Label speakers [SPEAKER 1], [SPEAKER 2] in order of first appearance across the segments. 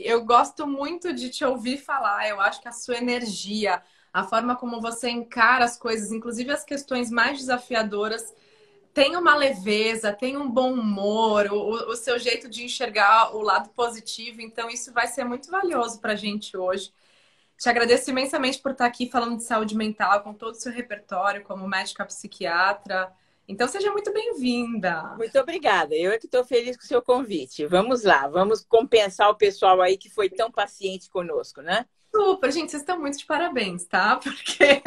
[SPEAKER 1] eu gosto muito de te ouvir falar. Eu acho que a sua energia, a forma como você encara as coisas, inclusive as questões mais desafiadoras, tem uma leveza, tem um bom humor, o seu jeito de enxergar o lado positivo. Então, isso vai ser muito valioso para a gente hoje. Te agradeço imensamente por estar aqui falando de saúde mental, com todo o seu repertório como médica psiquiatra. Então, seja muito bem-vinda.
[SPEAKER 2] Muito obrigada. Eu é que estou feliz com o seu convite. Vamos lá, vamos compensar o pessoal aí que foi tão paciente conosco, né?
[SPEAKER 1] Super, gente, vocês estão muito de parabéns, tá? Porque,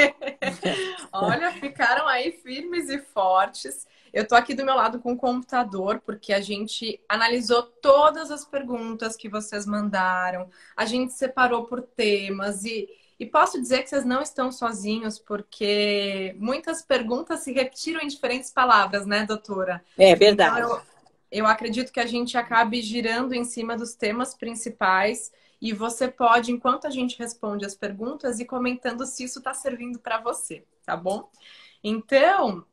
[SPEAKER 1] olha, ficaram aí firmes e fortes. Eu tô aqui do meu lado com o computador, porque a gente analisou todas as perguntas que vocês mandaram, a gente separou por temas e posso dizer que vocês não estão sozinhos, porque muitas perguntas se repetiram em diferentes palavras, né, doutora?
[SPEAKER 2] É
[SPEAKER 1] Então,
[SPEAKER 2] verdade.
[SPEAKER 1] eu acredito que a gente acabe girando em cima dos temas principais. E você pode, enquanto a gente responde as perguntas, ir comentando se isso está servindo para você, tá bom? Então,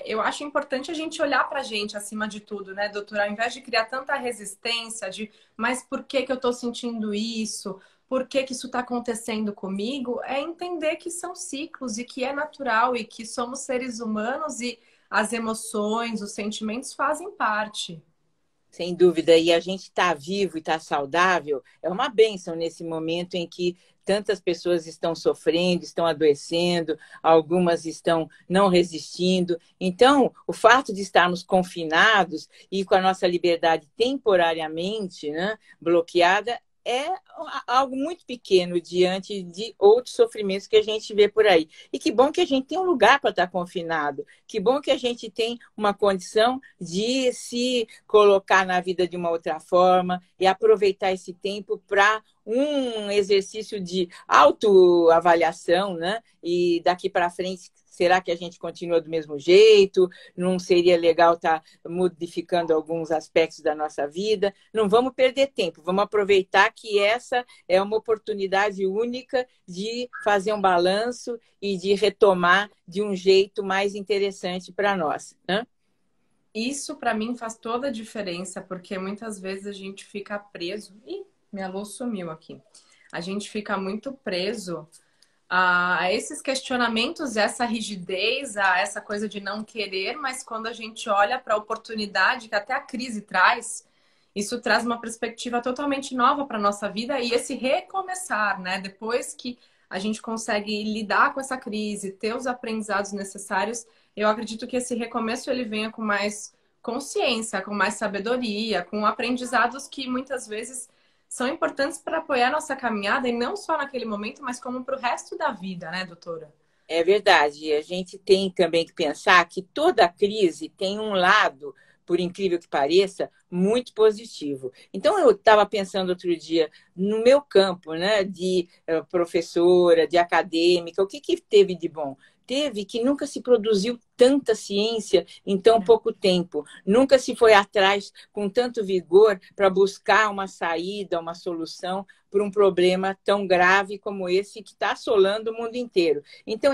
[SPEAKER 1] eu acho importante a gente olhar para a gente acima de tudo, né, doutora? Ao invés de criar tanta resistência de, mas por que que eu estou sentindo isso? Por que que isso está acontecendo comigo? É entender que são ciclos e que é natural e que somos seres humanos e as emoções, os sentimentos fazem parte.
[SPEAKER 2] Sem dúvida. E a gente está vivo e está saudável é uma bênção nesse momento em que tantas pessoas estão sofrendo, estão adoecendo, algumas estão não resistindo. Então, o fato de estarmos confinados e com a nossa liberdade temporariamente, né, bloqueada é algo muito pequeno diante de outros sofrimentos que a gente vê por aí. E que bom que a gente tem um lugar para estar confinado, que bom que a gente tem uma condição de se colocar na vida de uma outra forma e aproveitar esse tempo para um exercício de autoavaliação, né? E daqui para frente, será que a gente continua do mesmo jeito? Não seria legal estar modificando alguns aspectos da nossa vida? Não vamos perder tempo, vamos aproveitar que essa é uma oportunidade única de fazer um balanço e de retomar de um jeito mais interessante para nós, né?
[SPEAKER 1] Isso para mim faz toda a diferença, porque muitas vezes a gente fica preso. Ih, minha luz sumiu aqui. A gente fica muito preso a esses questionamentos, essa rigidez, a essa coisa de não querer, mas quando a gente olha para a oportunidade que até a crise traz, isso traz uma perspectiva totalmente nova para a nossa vida e esse recomeçar, né? Depois que a gente consegue lidar com essa crise, ter os aprendizados necessários, eu acredito que esse recomeço ele venha com mais consciência, com mais sabedoria, com aprendizados que muitas vezes são importantes para apoiar nossa caminhada e não só naquele momento, mas como para o resto da vida, né, doutora?
[SPEAKER 2] É verdade. A gente tem também que pensar que toda crise tem um lado, por incrível que pareça, muito positivo. Então, eu estava pensando outro dia no meu campo, né, de professora, de acadêmica, o que que teve de bom? Teve que nunca se produziu tanta ciência em tão pouco tempo. Nunca se foi atrás com tanto vigor para buscar uma saída, uma solução para um problema tão grave como esse que está assolando o mundo inteiro. Então,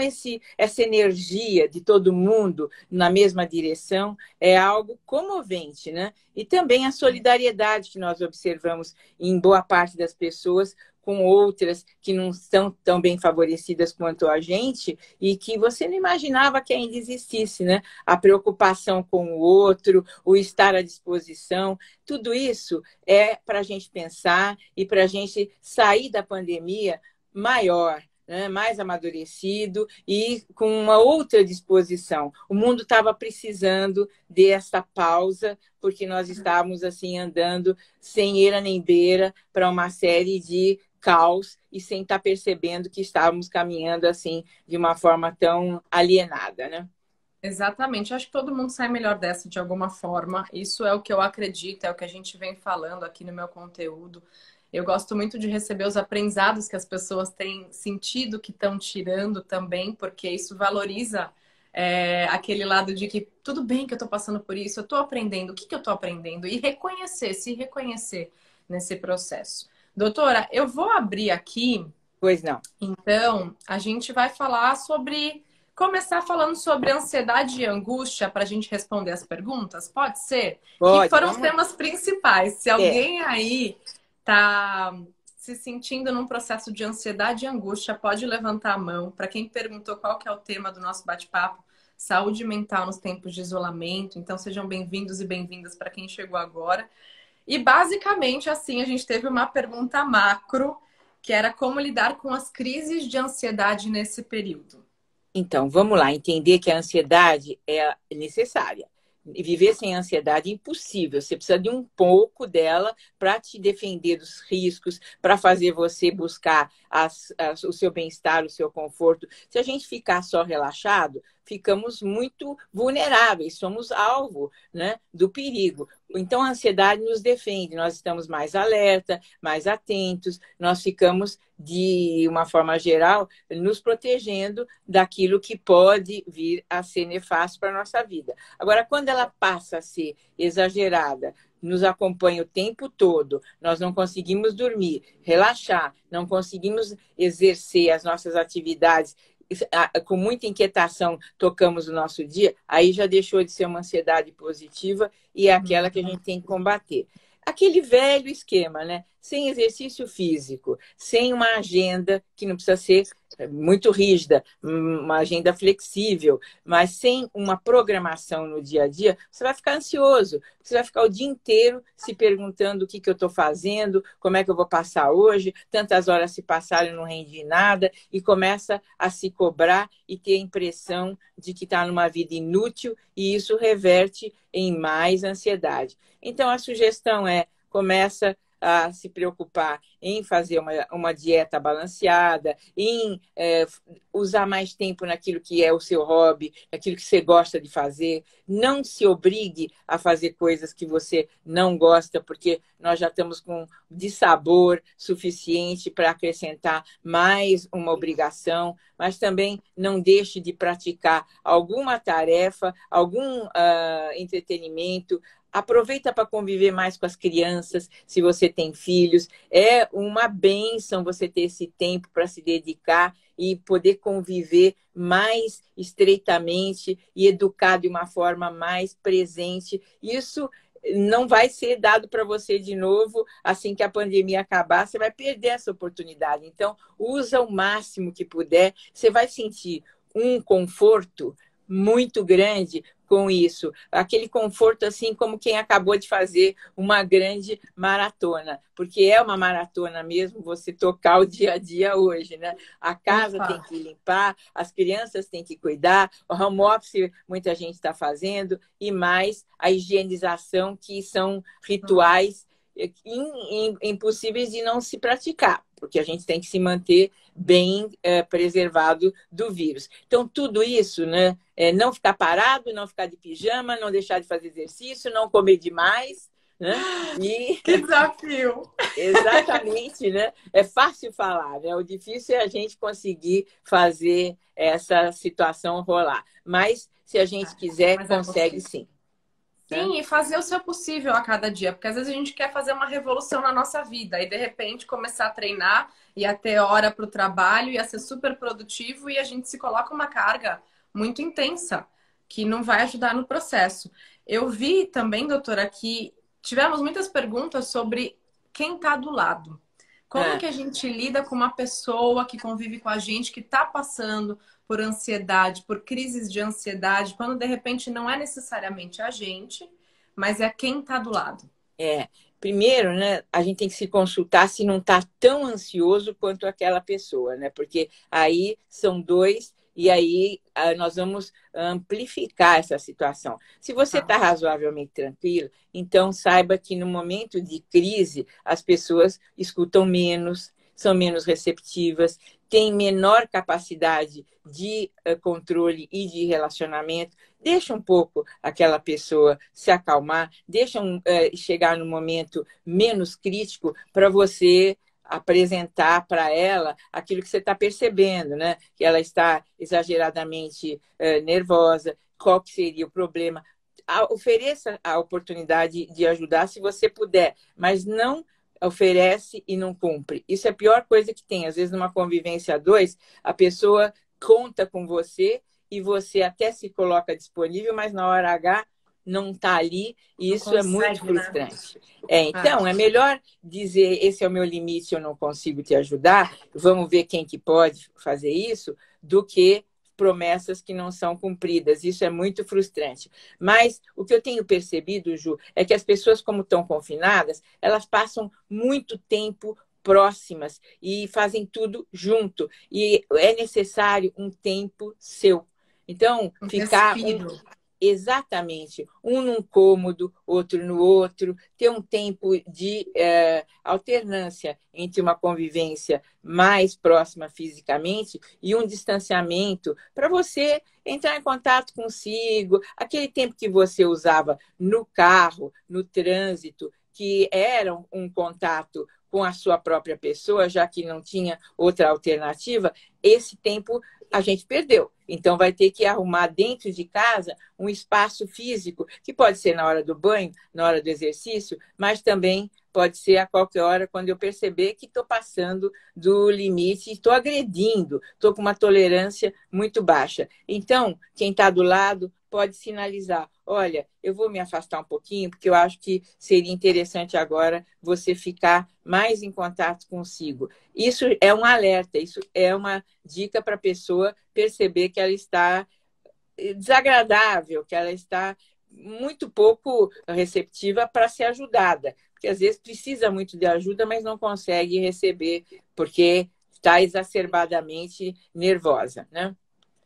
[SPEAKER 2] essa energia de todo mundo na mesma direção é algo comovente, né? E também a solidariedade que nós observamos em boa parte das pessoas com outras que não estão tão bem favorecidas quanto a gente e que você não imaginava que ainda existisse, né? A preocupação com o outro, o estar à disposição, tudo isso é para a gente pensar e para a gente sair da pandemia maior, né, mais amadurecido e com uma outra disposição. O mundo estava precisando dessa pausa, porque nós estávamos assim andando sem eira nem beira para uma série de caos e sem estar percebendo que estávamos caminhando assim de uma forma tão alienada, né?
[SPEAKER 1] Exatamente. Acho que todo mundo sai melhor dessa de alguma forma. Isso é o que eu acredito, é o que a gente vem falando aqui no meu conteúdo. Eu gosto muito de receber os aprendizados que as pessoas têm sentido que estão tirando também, porque isso valoriza aquele lado de que tudo bem que eu estou passando por isso, eu estou aprendendo, o que que eu estou aprendendo? E reconhecer, se reconhecer nesse processo. Doutora, eu vou abrir aqui,
[SPEAKER 2] Pois não.
[SPEAKER 1] então, a gente vai falar sobre. Começar falando sobre ansiedade e angústia para a gente responder as perguntas? Pode ser? Que
[SPEAKER 2] Pode,
[SPEAKER 1] foram os
[SPEAKER 2] vamos lá.
[SPEAKER 1] temas principais. Se
[SPEAKER 2] É.
[SPEAKER 1] alguém aí está se sentindo num processo de ansiedade e angústia, pode levantar a mão. Para quem perguntou qual que é o tema do nosso bate-papo, saúde mental nos tempos de isolamento. Então, sejam bem-vindos e bem-vindas para quem chegou agora. E, basicamente, assim, a gente teve uma pergunta macro, que era como lidar com as crises de ansiedade nesse período.
[SPEAKER 2] Então, vamos lá, entender que a ansiedade é necessária. E viver sem ansiedade é impossível. Você precisa de um pouco dela para te defender dos riscos, para fazer você buscar o seu bem-estar, o seu conforto. Se a gente ficar só relaxado, ficamos muito vulneráveis, somos alvo, né, do perigo. Então, a ansiedade nos defende, nós estamos mais alerta, mais atentos, nós ficamos, de uma forma geral, nos protegendo daquilo que pode vir a ser nefasto para a nossa vida. Agora, quando ela passa a ser exagerada, nos acompanha o tempo todo, nós não conseguimos dormir, relaxar, não conseguimos exercer as nossas atividades, com muita inquietação tocamos o nosso dia, aí já deixou de ser uma ansiedade positiva e é aquela que a gente tem que combater. Aquele velho esquema, né? Sem exercício físico, sem uma agenda que não precisa ser muito rígida, uma agenda flexível, mas sem uma programação no dia a dia, você vai ficar ansioso. Você vai ficar o dia inteiro se perguntando o que eu estou fazendo, como é que eu vou passar hoje, tantas horas se passaram e não rendi nada, e começa a se cobrar e ter a impressão de que está numa vida inútil, e isso reverte em mais ansiedade. Então, a sugestão é, começa a se preocupar em fazer uma dieta balanceada, em usar mais tempo naquilo que é o seu hobby, naquilo que você gosta de fazer. Não se obrigue a fazer coisas que você não gosta, porque nós já estamos com dissabor suficiente para acrescentar mais uma obrigação, mas também não deixe de praticar alguma tarefa, algum entretenimento. Aproveita para conviver mais com as crianças, se você tem filhos. É uma bênção você ter esse tempo para se dedicar e poder conviver mais estreitamente e educar de uma forma mais presente. Isso não vai ser dado para você de novo assim que a pandemia acabar, você vai perder essa oportunidade. Então, usa o máximo que puder. Você vai sentir um conforto muito grande com isso. Aquele conforto assim como quem acabou de fazer uma grande maratona, porque é uma maratona mesmo você tocar o dia a dia hoje, né? A casa tem que limpar, as crianças têm que cuidar, o home office muita gente está fazendo, e mais a higienização, que são rituais impossíveis de não se praticar, porque a gente tem que se manter bem preservado do vírus. Então, tudo isso, né? Não ficar parado, não ficar de pijama, não deixar de fazer exercício, não comer demais, né?
[SPEAKER 1] Que desafio!
[SPEAKER 2] Exatamente, né? É fácil falar, né? O difícil é a gente conseguir fazer essa situação rolar. Mas, se a gente quiser, consegue sim.
[SPEAKER 1] Sim, e fazer o seu possível a cada dia, porque às vezes a gente quer fazer uma revolução na nossa vida e de repente começar a treinar e a ter hora para o trabalho e a ser super produtivo e a gente se coloca uma carga muito intensa que não vai ajudar no processo. Eu vi também, doutora, que tivemos muitas perguntas sobre quem está do lado. Como que a gente lida com uma pessoa que convive com a gente, que está passando por ansiedade, por crises de ansiedade, quando de repente não é necessariamente a gente, mas é quem está do lado?
[SPEAKER 2] Primeiro, né, a gente tem que se consultar se não está tão ansioso quanto aquela pessoa, né? Porque aí são dois e aí nós vamos amplificar essa situação. Se você está razoavelmente tranquilo, então saiba que no momento de crise as pessoas escutam menos, são menos receptivas, têm menor capacidade de controle e de relacionamento. Deixa um pouco aquela pessoa se acalmar, deixa chegar no momento menos crítico para você apresentar para ela aquilo que você está percebendo, né? Que ela está exageradamente nervosa, qual que seria o problema. Ofereça a oportunidade de ajudar se você puder, mas não oferece e não cumpre. Isso é a pior coisa que tem. Às vezes, numa convivência a dois, a pessoa conta com você e você até se coloca disponível, mas na hora H não está ali, e
[SPEAKER 1] Não
[SPEAKER 2] isso é muito
[SPEAKER 1] consegue, né?
[SPEAKER 2] frustrante. Então, é melhor dizer, esse é o meu limite, eu não consigo te ajudar, vamos ver quem que pode fazer isso, do que promessas que não são cumpridas. Isso é muito frustrante. Mas o que eu tenho percebido, Ju, é que as pessoas, como estão confinadas, elas passam muito tempo próximas e fazem tudo junto. E é necessário um tempo seu. Então,
[SPEAKER 1] Um
[SPEAKER 2] ficar
[SPEAKER 1] respiro.
[SPEAKER 2] exatamente um num cômodo, outro no outro, ter um tempo de alternância entre uma convivência mais próxima fisicamente e um distanciamento para você entrar em contato consigo, aquele tempo que você usava no carro, no trânsito, que era um contato com a sua própria pessoa, já que não tinha outra alternativa, esse tempo a gente perdeu. Então, vai ter que arrumar dentro de casa um espaço físico, que pode ser na hora do banho, na hora do exercício, mas também pode ser a qualquer hora, quando eu perceber que estou passando do limite, estou agredindo, estou com uma tolerância muito baixa. Então, quem está do lado pode sinalizar: olha, eu vou me afastar um pouquinho, porque eu acho que seria interessante agora você ficar mais em contato consigo. Isso é um alerta, isso é uma dica para a pessoa perceber que ela está desagradável, que ela está muito pouco receptiva para ser ajudada, porque às vezes precisa muito de ajuda, mas não consegue receber porque está exacerbadamente nervosa, né?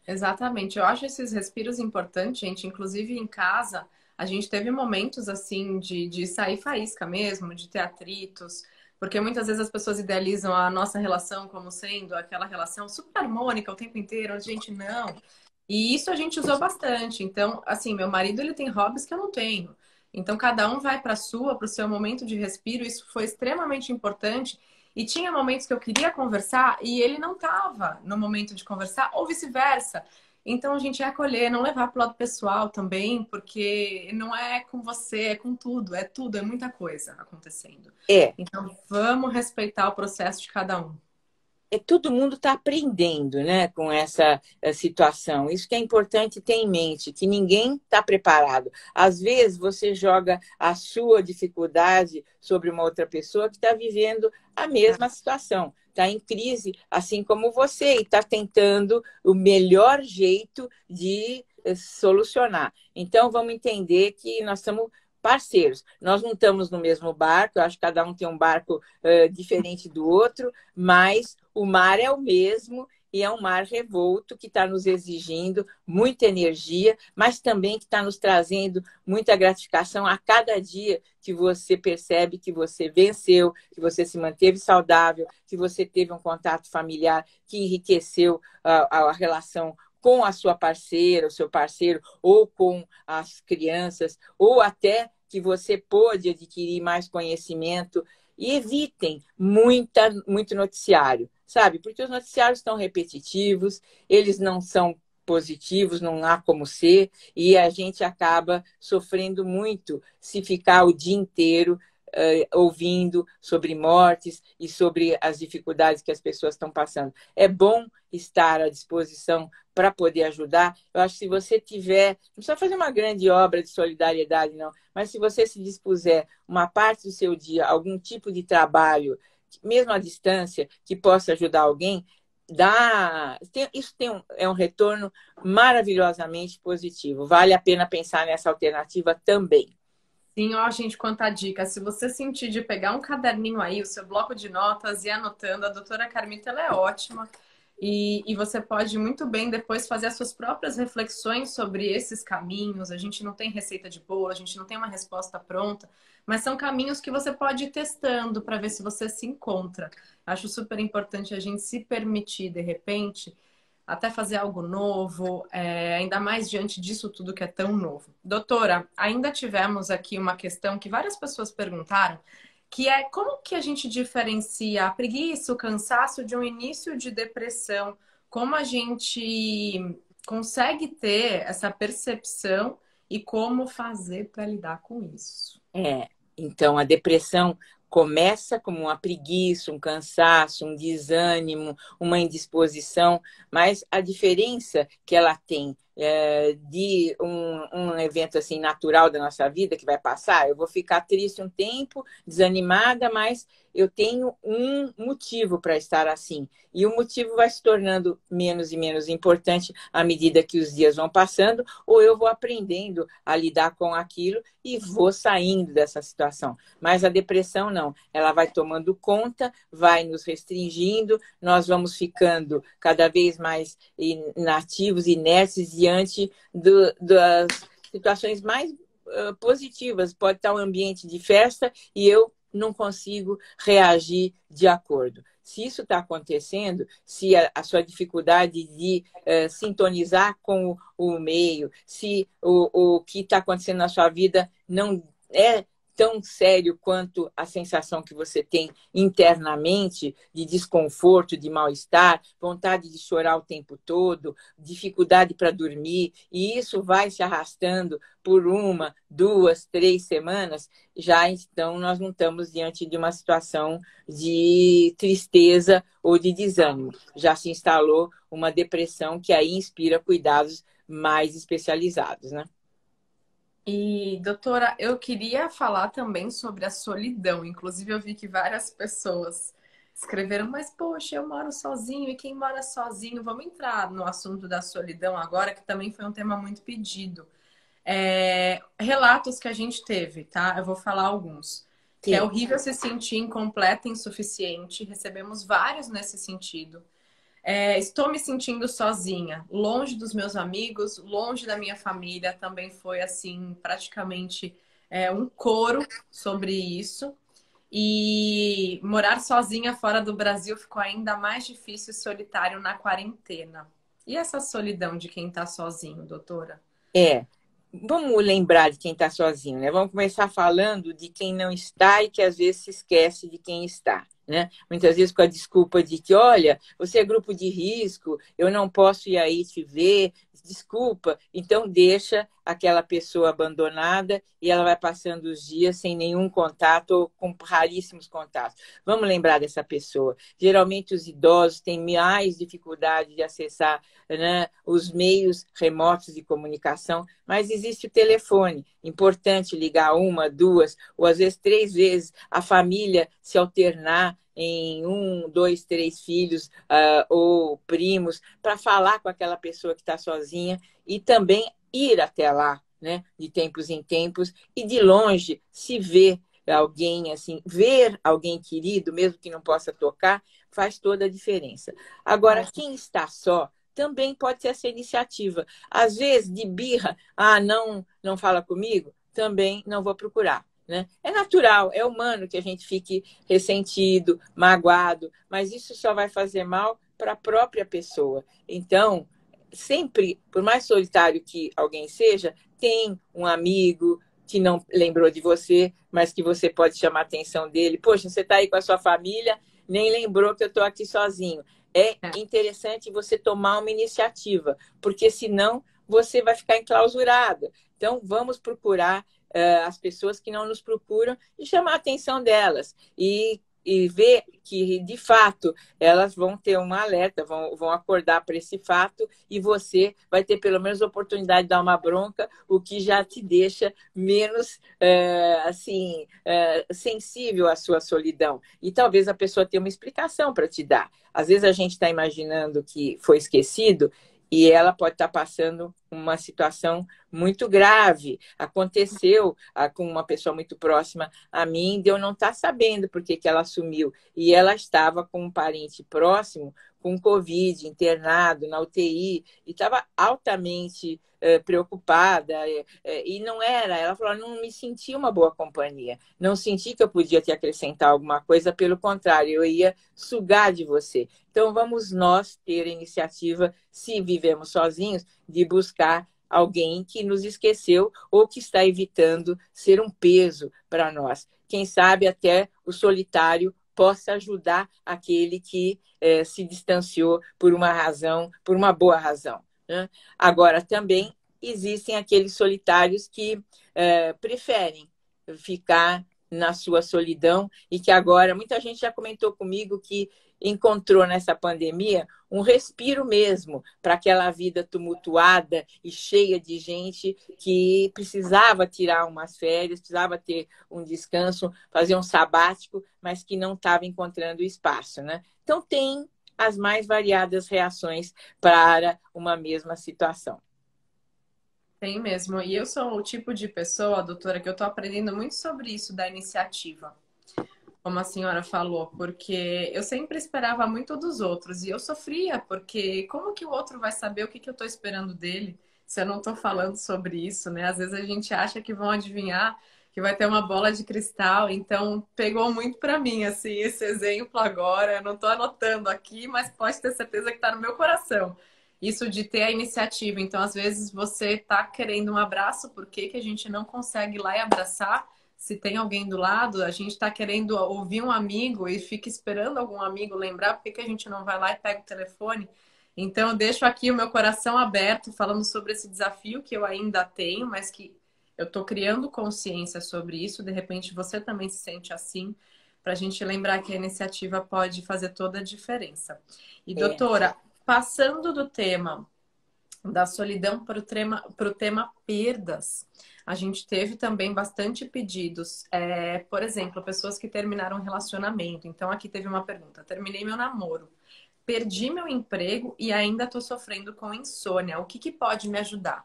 [SPEAKER 1] Exatamente. Eu acho esses respiros importantes, gente. Inclusive em casa, a gente teve momentos assim de sair faísca mesmo, de ter atritos, porque muitas vezes as pessoas idealizam a nossa relação como sendo aquela relação super harmônica o tempo inteiro, a gente não. E isso a gente usou bastante. Então, assim, meu marido ele tem hobbies que eu não tenho. Então, cada um vai para o seu momento de respiro. Isso foi extremamente importante. E tinha momentos que eu queria conversar e ele não estava no momento de conversar, ou vice-versa. Então, a gente ia acolher, não levar para o lado pessoal também, porque não é com você, é com tudo, é muita coisa acontecendo.
[SPEAKER 2] É,
[SPEAKER 1] Então, vamos respeitar o processo de cada um.
[SPEAKER 2] todo mundo está aprendendo, né, com essa situação. Isso que é importante ter em mente, que ninguém está preparado. Às vezes você joga a sua dificuldade sobre uma outra pessoa que está vivendo a mesma situação, está em crise, assim como você, e está tentando o melhor jeito de solucionar. Então, vamos entender que nós estamos parceiros. Nós não estamos no mesmo barco, eu acho que cada um tem um barco diferente do outro, mas o mar é o mesmo e é um mar revolto que está nos exigindo muita energia, mas também que está nos trazendo muita gratificação a cada dia que você percebe que você venceu, que você se manteve saudável, que você teve um contato familiar que enriqueceu a relação com a sua parceira, o seu parceiro, ou com as crianças, ou até que você pôde adquirir mais conhecimento. E evitem muito noticiário, sabe? Porque os noticiários estão repetitivos, eles não são positivos, não há como ser, e a gente acaba sofrendo muito se ficar o dia inteiro ouvindo sobre mortes e sobre as dificuldades que as pessoas estão passando. É bom estar à disposição para poder ajudar. Eu acho que se você tiver, não precisa fazer uma grande obra de solidariedade, não, mas se você se dispuser uma parte do seu dia, algum tipo de trabalho, mesmo à distância, que possa ajudar alguém, é um retorno maravilhosamente positivo. Vale a pena pensar nessa alternativa também.
[SPEAKER 1] Sim, ó, gente, quanta dica. Se você sentir de pegar um caderninho aí, o seu bloco de notas e ir anotando, a doutora Carmita, ela é ótima. E você pode muito bem depois fazer as suas próprias reflexões sobre esses caminhos. A gente não tem receita de bolo, a gente não tem uma resposta pronta, mas são caminhos que você pode ir testando para ver se você se encontra. Acho super importante a gente se permitir, de repente, até fazer algo novo, ainda mais diante disso tudo que é tão novo. Doutora, ainda tivemos aqui uma questão que várias pessoas perguntaram, que é como que a gente diferencia a preguiça, o cansaço de um início de depressão? Como a gente consegue ter essa percepção e como fazer para lidar com isso?
[SPEAKER 2] Então, a depressão começa como uma preguiça, um cansaço, um desânimo, uma indisposição, mas a diferença que ela tem de um evento assim natural da nossa vida que vai passar, eu vou ficar triste um tempo, desanimada, mas eu tenho um motivo para estar assim. E o motivo vai se tornando menos e menos importante à medida que os dias vão passando, ou eu vou aprendendo a lidar com aquilo e vou saindo dessa situação. Mas a depressão não, ela vai tomando conta, vai nos restringindo, nós vamos ficando cada vez mais inativos, inertes diante das situações mais positivas. Pode estar um ambiente de festa e eu não consigo reagir de acordo. Se isso está acontecendo, se a sua dificuldade de sintonizar com o meio, se o que está acontecendo na sua vida não é tão sério quanto a sensação que você tem internamente de desconforto, de mal-estar, vontade de chorar o tempo todo, dificuldade para dormir, e isso vai se arrastando por 1, 2, 3 semanas, já então nós não estamos diante de uma situação de tristeza ou de desânimo. Já se instalou uma depressão que aí inspira cuidados mais especializados, né?
[SPEAKER 1] E, doutora, eu queria falar também sobre a solidão. Inclusive, eu vi que várias pessoas escreveram, mas, poxa, eu moro sozinho, e quem mora sozinho? Vamos entrar no assunto da solidão agora, que também foi um tema muito pedido. Relatos que a gente teve, tá? Eu vou falar alguns. Que é
[SPEAKER 2] Sim.
[SPEAKER 1] horrível se sentir incompleta e insuficiente. Recebemos vários nesse sentido. Estou me sentindo sozinha, longe dos meus amigos, longe da minha família. Também foi assim, praticamente um coro sobre isso. E morar sozinha fora do Brasil ficou ainda mais difícil e solitário na quarentena. E essa solidão de quem está sozinho, doutora?
[SPEAKER 2] Vamos lembrar de quem está sozinho, né? Vamos começar falando de quem não está e que às vezes se esquece de quem está, né? Muitas vezes com a desculpa de que, olha, você é grupo de risco, eu não posso ir aí te ver, desculpa. Então deixa aquela pessoa abandonada e ela vai passando os dias sem nenhum contato ou com raríssimos contatos. Vamos lembrar dessa pessoa. Geralmente os idosos têm mais dificuldade de acessar, né, os meios remotos de comunicação, mas existe o telefone. Importante ligar 1, 2 ou às vezes 3 vezes, a família se alternar em 1, 2, 3 filhos ou primos para falar com aquela pessoa que está sozinha e também ir até lá, né, de tempos em tempos e de longe se ver alguém assim, ver alguém querido, mesmo que não possa tocar, faz toda a diferença. Agora, quem está só também pode ter essa iniciativa. Às vezes, de birra, não fala comigo, também não vou procurar. Né? É natural, é humano que a gente fique ressentido, magoado, mas isso só vai fazer mal para a própria pessoa. Então, sempre, por mais solitário que alguém seja, tem um amigo que não lembrou de você, mas que você pode chamar a atenção dele. Poxa, você está aí com a sua família, nem lembrou que eu estou aqui sozinho. É interessante você tomar uma iniciativa, porque senão você vai ficar enclausurada. Então, vamos procurar as pessoas que não nos procuram e chamar a atenção delas. E ver que, de fato, elas vão ter um alerta, vão acordar para esse fato e você vai ter pelo menos a oportunidade de dar uma bronca, o que já te deixa menos sensível à sua solidão. E talvez a pessoa tenha uma explicação para te dar. Às vezes a gente está imaginando que foi esquecido e ela pode estar passando uma situação muito grave. Aconteceu com uma pessoa muito próxima a mim, de eu não estar sabendo por que ela sumiu. E ela estava com um parente próximo, com Covid, internado na UTI, e estava altamente preocupada. E não era, ela falou, não me senti uma boa companhia. Não senti que eu podia te acrescentar alguma coisa, pelo contrário, eu ia sugar de você. Então, vamos nós ter a iniciativa, se vivemos sozinhos, de buscar alguém que nos esqueceu ou que está evitando ser um peso para nós. Quem sabe até o solitário possa ajudar aquele que se distanciou por uma razão, por uma boa razão. Né? Agora, também existem aqueles solitários que preferem ficar na sua solidão e que agora, muita gente já comentou comigo que encontrou nessa pandemia um respiro mesmo para aquela vida tumultuada e cheia de gente que precisava tirar umas férias, precisava ter um descanso, fazer um sabático, mas que não estava encontrando espaço, né? Então, tem as mais variadas reações para uma mesma situação.
[SPEAKER 1] Tem mesmo. E eu sou o tipo de pessoa, doutora, que eu tô aprendendo muito sobre isso da iniciativa, como a senhora falou, porque eu sempre esperava muito dos outros e eu sofria, porque como que o outro vai saber o que que eu tô esperando dele se eu não tô falando sobre isso, né? Às vezes a gente acha que vão adivinhar, que vai ter uma bola de cristal, então pegou muito para mim, assim, esse exemplo agora. Eu não tô anotando aqui, mas pode ter certeza que tá no meu coração. Isso de ter a iniciativa. Então, às vezes, você tá querendo um abraço, por que que a gente não consegue ir lá e abraçar? Se tem alguém do lado, a gente está querendo ouvir um amigo e fica esperando algum amigo lembrar, por que que a gente não vai lá e pega o telefone? Então, eu deixo aqui o meu coração aberto, falando sobre esse desafio que eu ainda tenho, mas que eu estou criando consciência sobre isso. De repente, você também se sente assim, para a gente lembrar que a iniciativa pode fazer toda a diferença. E,
[SPEAKER 2] É.
[SPEAKER 1] doutora, passando do tema da solidão para o tema perdas. A gente teve também bastante pedidos. Por exemplo, pessoas que terminaram um relacionamento. Então, aqui teve uma pergunta. Terminei meu namoro. Perdi meu emprego e ainda estou sofrendo com insônia. O que que pode me ajudar?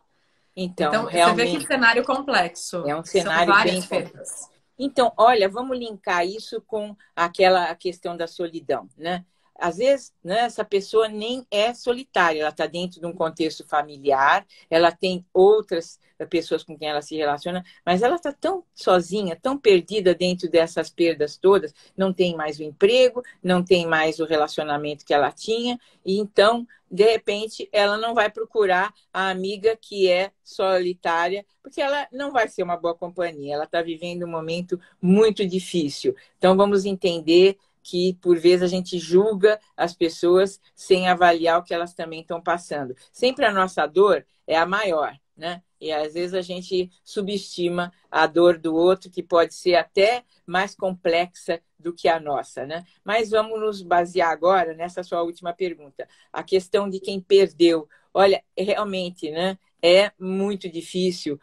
[SPEAKER 2] Então,
[SPEAKER 1] Então, você vê que
[SPEAKER 2] realmente,
[SPEAKER 1] cenário complexo.
[SPEAKER 2] é um
[SPEAKER 1] São
[SPEAKER 2] cenário bem
[SPEAKER 1] várias
[SPEAKER 2] complexo.
[SPEAKER 1] perdas.
[SPEAKER 2] Então, olha, vamos linkar isso com aquela questão da solidão, né? Às vezes, né, essa pessoa nem é solitária, ela está dentro de um contexto familiar, ela tem outras pessoas com quem ela se relaciona, mas ela está tão sozinha, tão perdida dentro dessas perdas todas, não tem mais o emprego, não tem mais o relacionamento que ela tinha, e então, de repente, ela não vai procurar a amiga que é solitária, porque ela não vai ser uma boa companhia, ela está vivendo um momento muito difícil. Então, vamos entender que, por vezes, a gente julga as pessoas sem avaliar o que elas também estão passando. Sempre a nossa dor é a maior, né? E, às vezes, a gente subestima a dor do outro, que pode ser até mais complexa do que a nossa, né? Mas vamos nos basear agora nessa sua última pergunta. A questão de quem perdeu. Olha, realmente, né? É muito difícil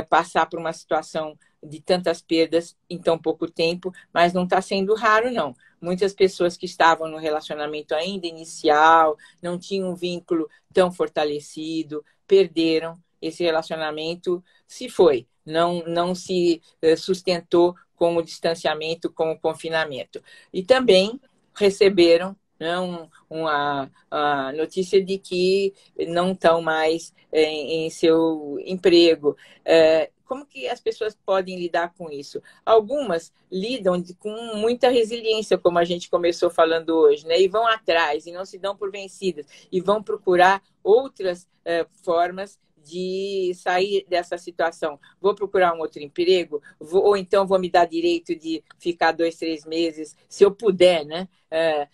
[SPEAKER 2] passar por uma situação de tantas perdas em tão pouco tempo, mas não está sendo raro, não. Muitas pessoas que estavam no relacionamento ainda inicial, não tinham um vínculo tão fortalecido, perderam esse relacionamento, se foi, não se sustentou com o distanciamento, com o confinamento. E também receberam, né, a notícia de que não estão mais em seu emprego. Como que as pessoas podem lidar com isso? Algumas lidam com muita resiliência, como a gente começou falando hoje, né? E vão atrás, e não se dão por vencidas, e vão procurar outras formas de sair dessa situação. Vou procurar um outro emprego, ou então vou me dar direito de ficar 2, 3 meses, se eu puder, né?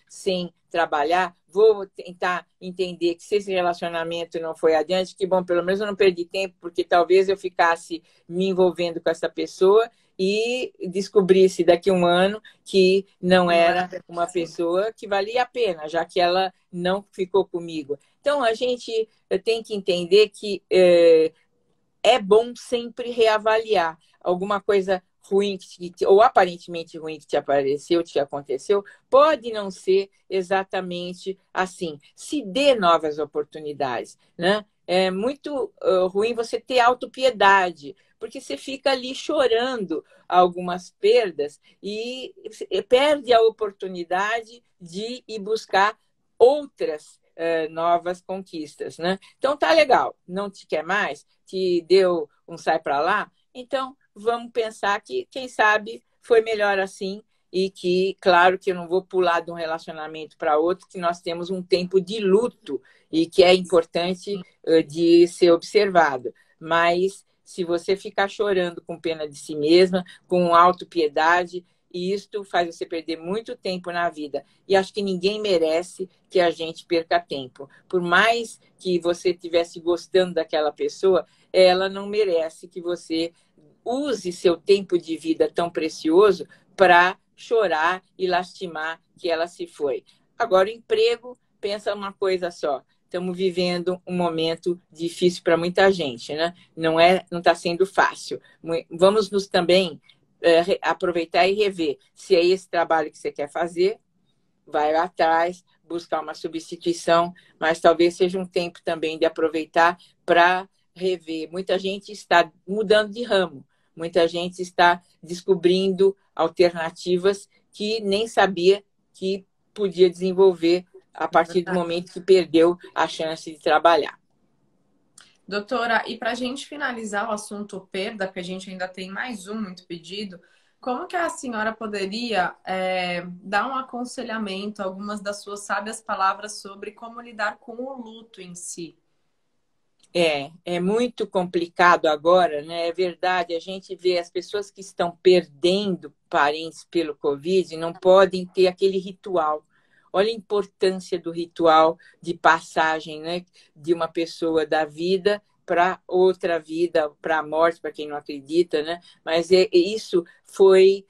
[SPEAKER 2] Sem trabalhar, vou tentar entender que se esse relacionamento não foi adiante, que bom, pelo menos eu não perdi tempo, porque talvez eu ficasse me envolvendo com essa pessoa e descobrisse daqui a um ano que não era uma pessoa que valia a pena, já que ela não ficou comigo. Então, a gente tem que entender que é bom sempre reavaliar alguma coisa ruim ou aparentemente ruim que te apareceu, que te aconteceu, pode não ser exatamente assim. Se dê novas oportunidades, né? É muito ruim você ter autopiedade, porque você fica ali chorando algumas perdas e perde a oportunidade de ir buscar outras novas conquistas, né? Então tá legal, não te quer mais, te deu um sai para lá, então vamos pensar que, quem sabe, foi melhor assim e que, claro, que eu não vou pular de um relacionamento para outro, que nós temos um tempo de luto e que é importante de ser observado. Mas se você ficar chorando com pena de si mesma, com autopiedade, isto faz você perder muito tempo na vida. E acho que ninguém merece que a gente perca tempo. Por mais que você estivesse gostando daquela pessoa, ela não merece que você use seu tempo de vida tão precioso para chorar e lastimar que ela se foi. Agora, o emprego, pensa uma coisa só. Estamos vivendo um momento difícil para muita gente, né? Não está sendo fácil. Vamos nos também aproveitar e rever se é esse trabalho que você quer fazer, vai lá atrás, buscar uma substituição, mas talvez seja um tempo também de aproveitar para rever. Muita gente está mudando de ramo, muita gente está descobrindo alternativas que nem sabia que podia desenvolver a partir do momento que perdeu a chance de trabalhar.
[SPEAKER 1] Doutora, e para a gente finalizar o assunto perda, porque a gente ainda tem mais um muito pedido, como que a senhora poderia dar um aconselhamento, algumas das suas sábias palavras sobre como lidar com o luto em si?
[SPEAKER 2] É muito complicado agora, né? É verdade, a gente vê as pessoas que estão perdendo parentes pelo Covid não podem ter aquele ritual. Olha a importância do ritual de passagem, né? De uma pessoa da vida para outra vida, para a morte, para quem não acredita, né? Mas isso foi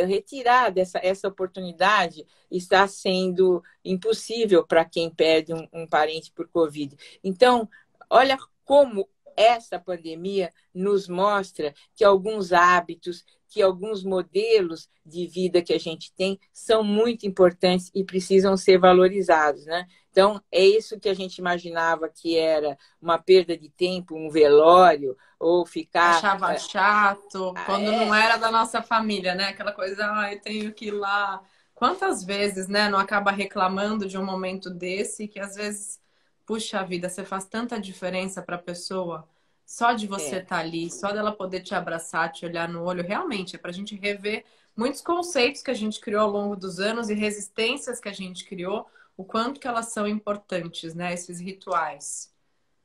[SPEAKER 2] retirado, essa oportunidade está sendo impossível para quem perde um parente por Covid. Então, olha como essa pandemia nos mostra que alguns hábitos, que alguns modelos de vida que a gente tem são muito importantes e precisam ser valorizados, né? Então, é isso que a gente imaginava que era uma perda de tempo, um velório, ou ficar...
[SPEAKER 1] Achava chato, quando não era da nossa família, né? Aquela coisa, eu tenho que ir lá. Quantas vezes, né, não acaba reclamando de um momento desse que às vezes, puxa vida, você faz tanta diferença para a pessoa só de você estar ali, só dela poder te abraçar, te olhar no olho. Realmente, é para a gente rever muitos conceitos que a gente criou ao longo dos anos e resistências que a gente criou, o quanto que elas são importantes, né? Esses rituais.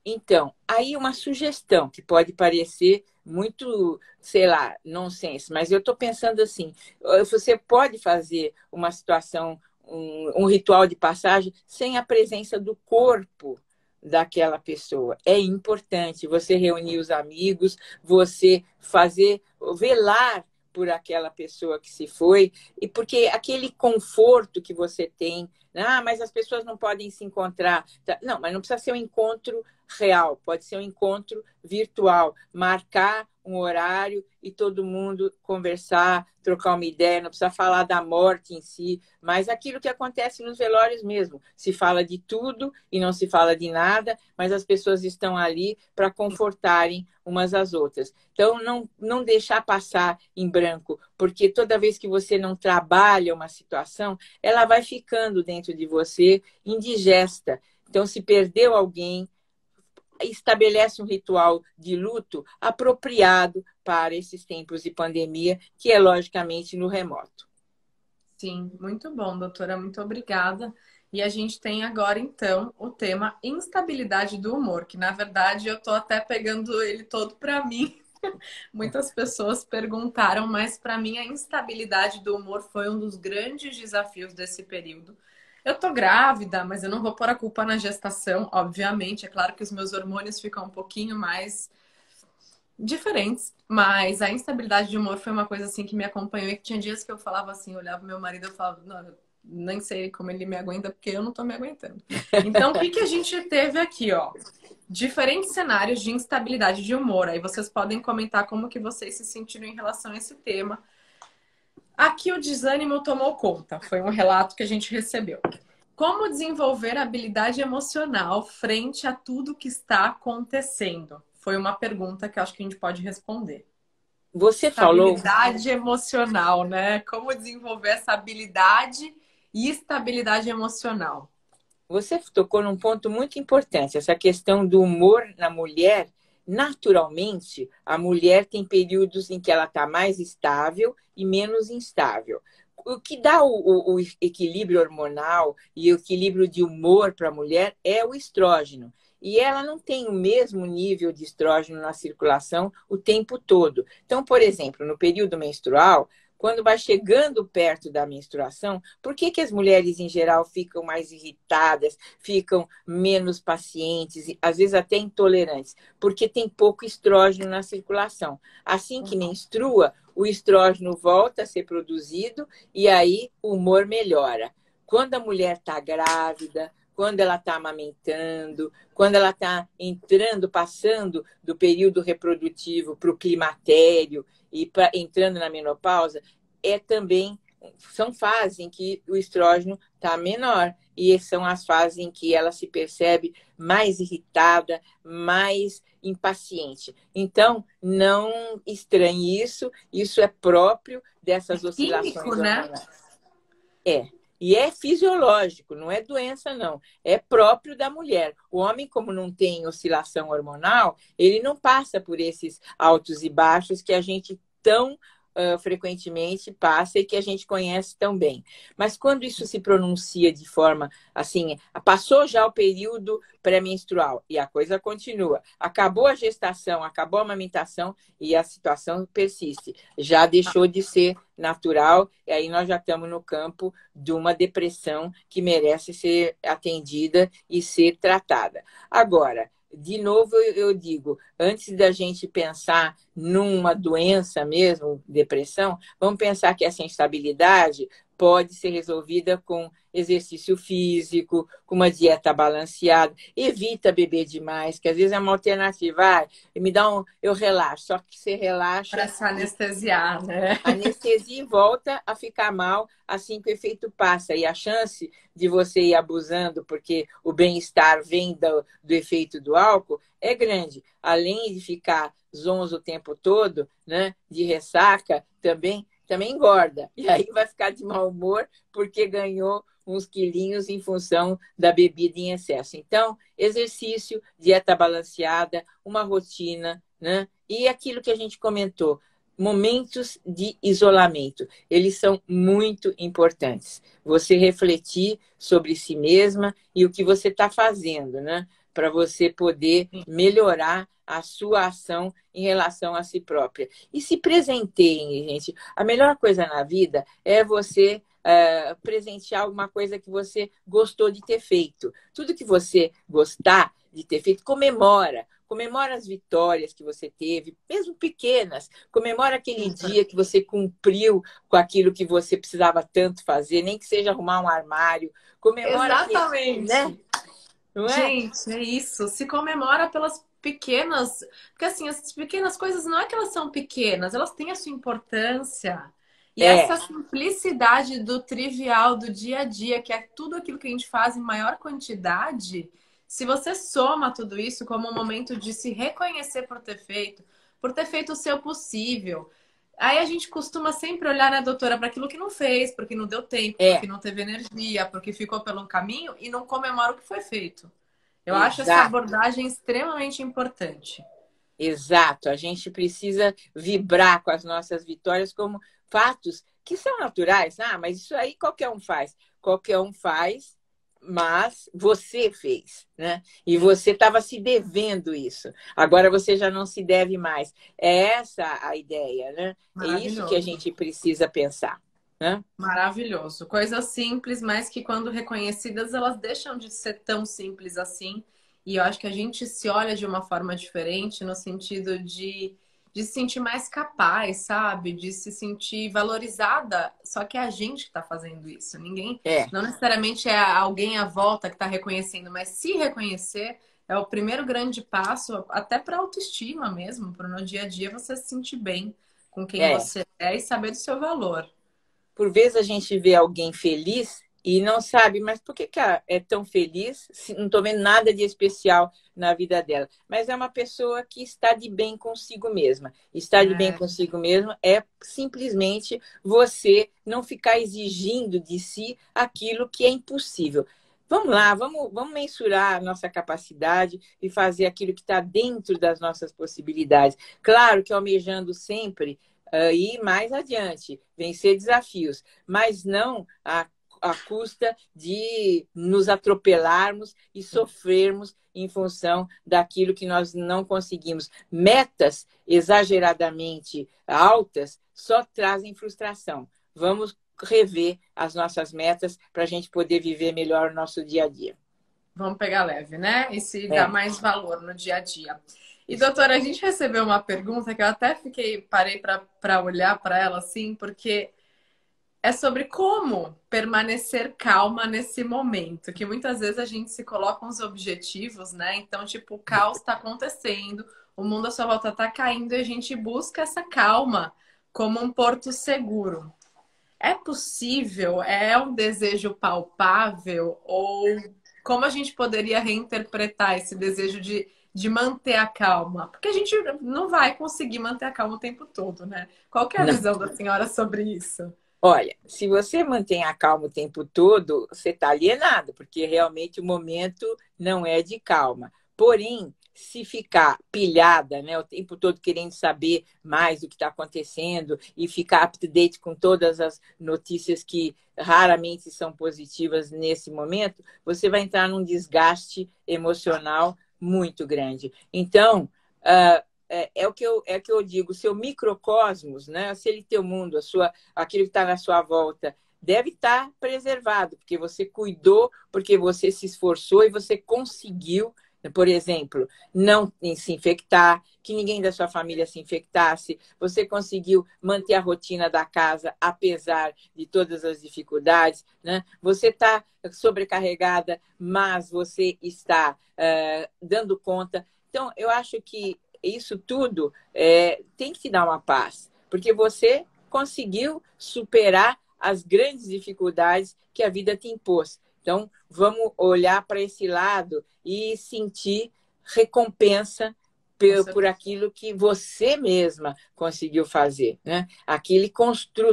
[SPEAKER 2] Então, aí uma sugestão que pode parecer muito, sei lá, nonsense, mas eu estou pensando assim: você pode fazer uma situação, um ritual de passagem sem a presença do corpo daquela pessoa. É importante você reunir os amigos, você fazer, velar por aquela pessoa que se foi, e porque aquele conforto que você tem, mas as pessoas não podem se encontrar. Não, mas não precisa ser um encontro real, pode ser um encontro virtual, marcar um horário e todo mundo conversar, trocar uma ideia, não precisa falar da morte em si, mas aquilo que acontece nos velórios mesmo. Se fala de tudo e não se fala de nada, mas as pessoas estão ali para confortarem umas às outras. Então, não deixar passar em branco, porque toda vez que você não trabalha uma situação, ela vai ficando dentro de você indigesta. Então, se perdeu alguém, estabelece um ritual de luto apropriado para esses tempos de pandemia, que é logicamente no remoto.
[SPEAKER 1] Sim, muito bom, doutora, muito obrigada. E a gente tem agora, então, o tema instabilidade do humor, que na verdade eu tô até pegando ele todo para mim. Muitas pessoas perguntaram, mas para mim a instabilidade do humor foi um dos grandes desafios desse período. Eu tô grávida, mas eu não vou pôr a culpa na gestação, obviamente. É claro que os meus hormônios ficam um pouquinho mais diferentes, mas a instabilidade de humor foi uma coisa assim que me acompanhou e que tinha dias que eu falava assim, eu olhava pro meu marido e eu falava, não, eu nem sei como ele me aguenta porque eu não tô me aguentando. Então, o que que a gente teve aqui, ó? Diferentes cenários de instabilidade de humor. Aí vocês podem comentar como que vocês se sentiram em relação a esse tema. Aqui o desânimo tomou conta, foi um relato que a gente recebeu. Como desenvolver a habilidade emocional frente a tudo que está acontecendo? Foi uma pergunta que eu acho que a gente pode responder.
[SPEAKER 2] Você falou...
[SPEAKER 1] Estabilidade emocional, né? Como desenvolver essa habilidade e estabilidade emocional?
[SPEAKER 2] Você tocou num ponto muito importante, essa questão do humor na mulher. Naturalmente, a mulher tem períodos em que ela está mais estável e menos instável. O que dá o equilíbrio hormonal e o equilíbrio de humor para a mulher é o estrógeno. E ela não tem o mesmo nível de estrógeno na circulação o tempo todo. Então, por exemplo, no período menstrual, quando vai chegando perto da menstruação, por que que as mulheres em geral ficam mais irritadas, ficam menos pacientes, às vezes até intolerantes? Porque tem pouco estrógeno na circulação. Assim que menstrua, o estrógeno volta a ser produzido e aí o humor melhora. Quando a mulher está grávida, quando ela está amamentando, quando ela está entrando, passando do período reprodutivo para o climatério e entrando na menopausa, também são fases em que o estrógeno está menor e são as fases em que ela se percebe mais irritada, mais impaciente. Então, não estranhe isso, isso é próprio dessas oscilações
[SPEAKER 1] Químico, né?
[SPEAKER 2] hormonais. E é fisiológico, não é doença, não. É próprio da mulher. O homem, como não tem oscilação hormonal, ele não passa por esses altos e baixos que a gente tão frequentemente passa e que a gente conhece tão bem. Mas quando isso se pronuncia de forma assim, passou já o período pré-menstrual e a coisa continua, acabou a gestação, acabou a amamentação e a situação persiste, já deixou de ser natural e aí nós já estamos no campo de uma depressão que merece ser atendida e ser tratada. Agora, de novo, eu digo, antes da gente pensar numa doença mesmo, depressão, vamos pensar que essa instabilidade pode ser resolvida com exercício físico, com uma dieta balanceada. Evita beber demais, que às vezes é uma alternativa. Eu relaxo, só que você relaxa.
[SPEAKER 1] Para se anestesiar, né?
[SPEAKER 2] Anestesia e volta a ficar mal assim que o efeito passa. E a chance de você ir abusando, porque o bem-estar vem do efeito do álcool, é grande. Além de ficar zonzo o tempo todo, né, de ressaca, também engorda. E aí vai ficar de mau humor porque ganhou uns quilinhos em função da bebida em excesso. Então, exercício, dieta balanceada, uma rotina, né? E aquilo que a gente comentou, momentos de isolamento. Eles são muito importantes. Você refletir sobre si mesma e o que você está fazendo, né? Para você poder melhorar a sua ação em relação a si própria. E se presenteiem, gente. A melhor coisa na vida é você presentear alguma coisa que você gostou de ter feito. Tudo que você gostar de ter feito, comemora. Comemora as vitórias que você teve, mesmo pequenas. Comemora aquele dia que você cumpriu com aquilo que você precisava tanto fazer, nem que seja arrumar um armário. Comemora
[SPEAKER 1] Exatamente.
[SPEAKER 2] né? Não é?
[SPEAKER 1] Gente, é isso. Se comemora pelas pequenas. Porque assim, as pequenas coisas não é que elas são pequenas, elas têm a sua importância. E essa simplicidade do trivial, do dia a dia, que é tudo aquilo que a gente faz em maior quantidade, se você soma tudo isso como um momento de se reconhecer por ter feito o seu possível. Aí a gente costuma sempre olhar, né, doutora, para aquilo que não fez, porque não deu tempo, porque não teve energia, porque ficou pelo caminho e não comemora o que foi feito. Eu acho essa abordagem extremamente importante.
[SPEAKER 2] Exato. A gente precisa vibrar com as nossas vitórias como fatos que são naturais. Ah, mas isso aí qualquer um faz. Qualquer um faz, mas você fez, né? E você estava se devendo isso. Agora você já não se deve mais. É essa a ideia, né? É isso que a gente precisa pensar. Né?
[SPEAKER 1] Maravilhoso. Coisas simples, mas que quando reconhecidas, elas deixam de ser tão simples assim. E eu acho que a gente se olha de uma forma diferente, no sentido de se sentir mais capaz, sabe? De se sentir valorizada. Só que é a gente que está fazendo isso. Ninguém, não necessariamente é alguém à volta que está reconhecendo, mas se reconhecer é o primeiro grande passo, até para autoestima mesmo, para no dia a dia você se sentir bem com quem você é e saber do seu valor.
[SPEAKER 2] Por vezes a gente vê alguém feliz e não sabe, mas por que é tão feliz? Não estou vendo nada de especial na vida dela. Mas é uma pessoa que está de bem consigo mesma. Estar de bem consigo mesma é simplesmente você não ficar exigindo de si aquilo que é impossível. Vamos lá, vamos mensurar a nossa capacidade e fazer aquilo que está dentro das nossas possibilidades. Claro que almejando sempre ir mais adiante, vencer desafios, mas não à custa de nos atropelarmos e sofrermos em função daquilo que nós não conseguimos. Metas exageradamente altas só trazem frustração. Vamos rever as nossas metas para a gente poder viver melhor o nosso dia a dia.
[SPEAKER 1] Vamos pegar leve, né? E se dá
[SPEAKER 2] É.
[SPEAKER 1] mais valor no dia a dia. E, doutora, a gente recebeu uma pergunta que eu até parei para olhar para ela assim, porque é sobre como permanecer calma nesse momento, que muitas vezes a gente se coloca uns objetivos, né? Então, tipo, o caos está acontecendo, o mundo à sua volta está caindo e a gente busca essa calma como um porto seguro. É possível? É um desejo palpável? Ou como a gente poderia reinterpretar esse desejo de manter a calma? Porque a gente não vai conseguir manter a calma o tempo todo, né? Qual que é a
[SPEAKER 2] Não.
[SPEAKER 1] visão da senhora sobre isso?
[SPEAKER 2] Olha, se você mantém a calma o tempo todo, você está alienado, porque realmente o momento não é de calma. Porém, se ficar pilhada, né, o tempo todo querendo saber mais do que está acontecendo e ficar up to date com todas as notícias que raramente são positivas nesse momento, você vai entrar num desgaste emocional muito grande. Então, é o que eu digo, o seu microcosmos, né? Se teu mundo, aquilo que está na sua volta, deve estar preservado, porque você cuidou, porque você se esforçou e você conseguiu, por exemplo, não se infectar, que ninguém da sua família se infectasse, você conseguiu manter a rotina da casa, apesar de todas as dificuldades, né? Você está sobrecarregada, mas você está dando conta. Então, eu acho que isso tudo tem que te dar uma paz, porque você conseguiu superar as grandes dificuldades que a vida te impôs. Então, vamos olhar para esse lado e sentir recompensa por aquilo que você mesma conseguiu fazer, né?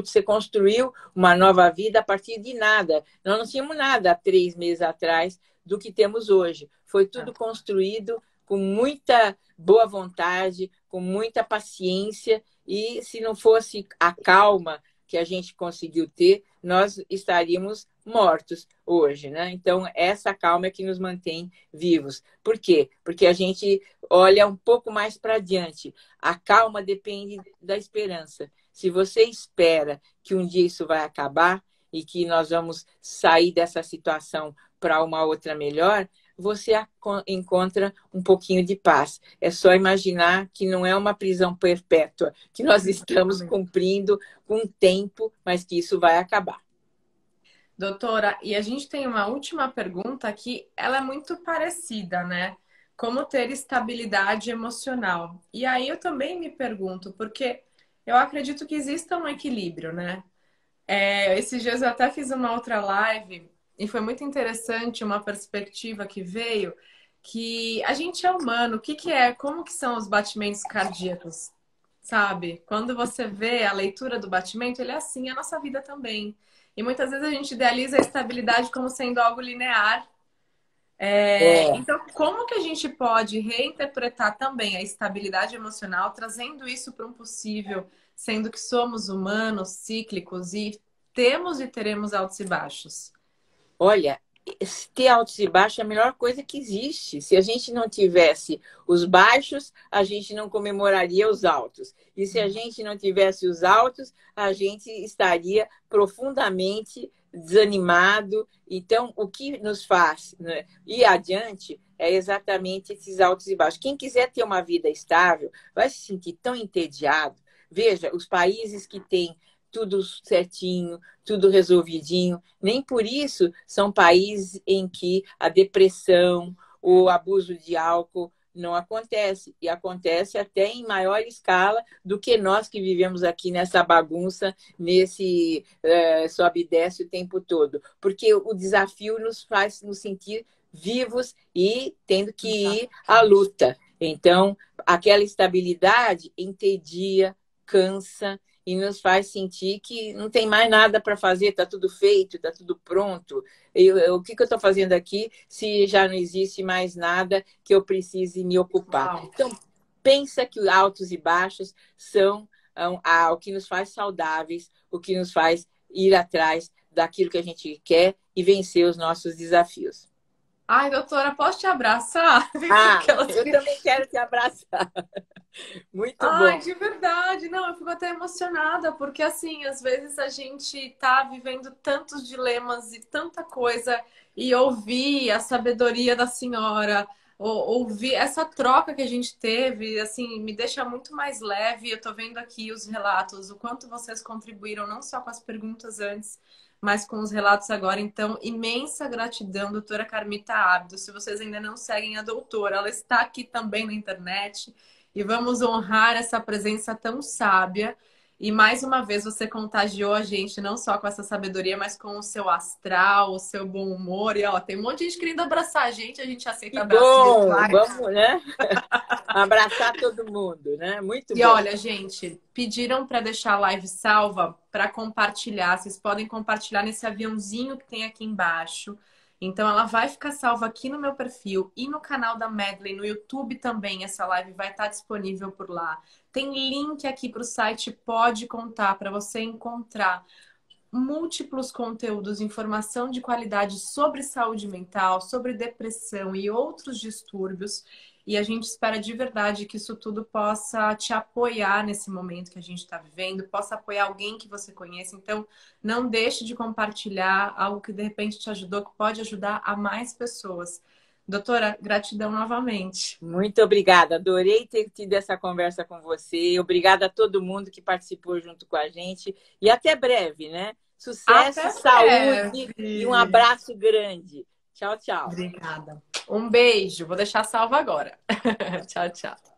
[SPEAKER 2] Você construiu uma nova vida a partir de nada. Nós não tínhamos nada há 3 meses atrás do que temos hoje. Foi tudo construído com muita boa vontade, com muita paciência, e se não fosse a calma que a gente conseguiu ter, nós estaríamos mortos hoje, né? Então, essa calma é que nos mantém vivos. Por quê? Porque a gente olha um pouco mais para adiante. A calma depende da esperança. Se você espera que um dia isso vai acabar e que nós vamos sair dessa situação para uma outra melhor, você encontra um pouquinho de paz. É só imaginar que não é uma prisão perpétua, que nós estamos cumprindo com um tempo, mas que isso vai acabar.
[SPEAKER 1] Doutora, e a gente tem uma última pergunta que ela é muito parecida, né? Como ter estabilidade emocional? E aí eu também me pergunto, porque eu acredito que exista um equilíbrio, né? Esses dias eu até fiz uma outra live e foi muito interessante uma perspectiva que veio que a gente é humano, como que são os batimentos cardíacos, sabe? Quando você vê a leitura do batimento, ele é assim, a nossa vida também. E muitas vezes a gente idealiza a estabilidade como sendo algo linear. Então, como que a gente pode reinterpretar também a estabilidade emocional, trazendo isso para um possível, sendo que somos humanos, cíclicos e temos e teremos altos e baixos?
[SPEAKER 2] Olha, ter altos e baixos é a melhor coisa que existe. Se a gente não tivesse os baixos, a gente não comemoraria os altos. E se a gente não tivesse os altos, a gente estaria profundamente desanimado. Então, o que nos faz, né, ir adiante é exatamente esses altos e baixos. Quem quiser ter uma vida estável vai se sentir tão entediado. Veja, os países que têm tudo certinho, tudo resolvidinho. Nem por isso são países em que a depressão, o abuso de álcool não acontece. E acontece até em maior escala do que nós que vivemos aqui nessa bagunça, nesse sobe e desce o tempo todo. Porque o desafio nos faz nos sentir vivos e tendo que ir à luta. Então, aquela estabilidade entedia, cansa, e nos faz sentir que não tem mais nada para fazer, está tudo feito, está tudo pronto. O que eu estou fazendo aqui se já não existe mais nada que eu precise me ocupar? Então, pensa que altos e baixos são o que nos faz saudáveis, o que nos faz ir atrás daquilo que a gente quer e vencer os nossos desafios.
[SPEAKER 1] Ai, doutora, posso te abraçar?
[SPEAKER 2] Ah,
[SPEAKER 1] Aquelas
[SPEAKER 2] eu também quero te abraçar. Muito
[SPEAKER 1] Ai,
[SPEAKER 2] bom.
[SPEAKER 1] de verdade, não, eu fico até emocionada, porque assim, às vezes a gente tá vivendo tantos dilemas e tanta coisa, e ouvir a sabedoria da senhora, ouvir essa troca que a gente teve, assim, me deixa muito mais leve. Eu tô vendo aqui os relatos, o quanto vocês contribuíram, não só com as perguntas antes, mas com os relatos agora. Então, imensa gratidão, doutora Carmita Ábido. Se vocês ainda não seguem a doutora, ela está aqui também na internet. E vamos honrar essa presença tão sábia. E mais uma vez você contagiou a gente não só com essa sabedoria, mas com o seu astral, o seu bom humor. E ó, tem um monte de gente querendo abraçar a gente aceita
[SPEAKER 2] Que
[SPEAKER 1] abraços
[SPEAKER 2] bom!
[SPEAKER 1] virtuais.
[SPEAKER 2] Vamos, né? Abraçar todo mundo, né? Muito
[SPEAKER 1] E
[SPEAKER 2] bom.
[SPEAKER 1] olha, gente, pediram para deixar a live salva para compartilhar. Vocês podem compartilhar nesse aviãozinho que tem aqui embaixo. Então, ela vai ficar salva aqui no meu perfil e no canal da Medley, no YouTube também. Essa live vai estar disponível por lá. Tem link aqui para o site Pode Contar para você encontrar múltiplos conteúdos, informação de qualidade sobre saúde mental, sobre depressão e outros distúrbios. E a gente espera de verdade que isso tudo possa te apoiar nesse momento que a gente está vivendo, possa apoiar alguém que você conheça. Então, não deixe de compartilhar algo que de repente te ajudou, que pode ajudar a mais pessoas. Doutora, gratidão novamente.
[SPEAKER 2] Muito obrigada. Adorei ter tido essa conversa com você. Obrigada a todo mundo que participou junto com a gente. E até breve, né? Sucesso,
[SPEAKER 1] Até
[SPEAKER 2] saúde e um
[SPEAKER 1] breve.
[SPEAKER 2] abraço grande. Tchau, tchau.
[SPEAKER 1] Obrigada. Um beijo. Vou deixar salvo agora. Tchau, tchau.